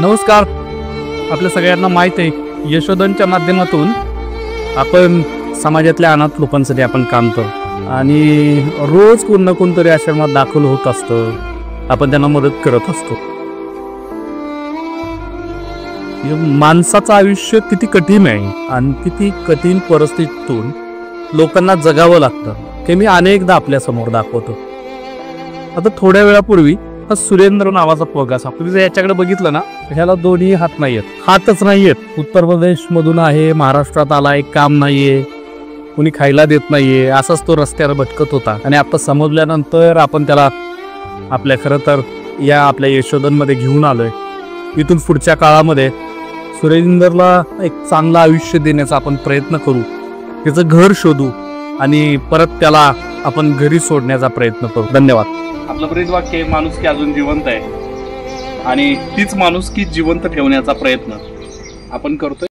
नमस्कार. आपल्या सगळ्यांना माहीत आहे यशोधनच्या माध्यमातून आपण समाजातल्या अनाथ लोकांसाठी आपण काम करतो आणि रोज कोण ना कोणतरी आश्रमात दाखल होत असतं. आपण त्यांना मदत करत असतो. माणसाचं आयुष्य किती कठीण आहे आणि किती कठीण परिस्थितीतून लोकांना जगावं लागतं हे मी अनेकदा आपल्या समोर दाखवतो. आता थोड्या वेळापूर्वी हा सुरेंद्र नावाचा पोरगा तुम्ही जर याच्याकडे बघितलं ना, ह्याला दोन्ही हात नाहीयेत, हातच नाहीयेत. उत्तर प्रदेश मधून आहे, महाराष्ट्रात आलाय, काम नाहीये, कुणी खायला देत नाहीये, असाच तो रस्त्यावर भटकत होता. आणि आता समजल्यानंतर आपण त्याला आपल्या खरं तर या आपल्या यशोधनमध्ये घेऊन आलोय. इथून पुढच्या काळामध्ये सुरेंद्रला एक चांगलं आयुष्य देण्याचा आपण प्रयत्न करू, त्याचं घर शोधू आणि परत त्याला आपण घरी सोडण्याचा प्रयत्न करू. धन्यवाद. आपलं बरेच वाक्य माणुसकी अजून जिवंत आहे आणि तीच माणुसकी जिवंत ठेवण्याचा प्रयत्न आपण करतोय.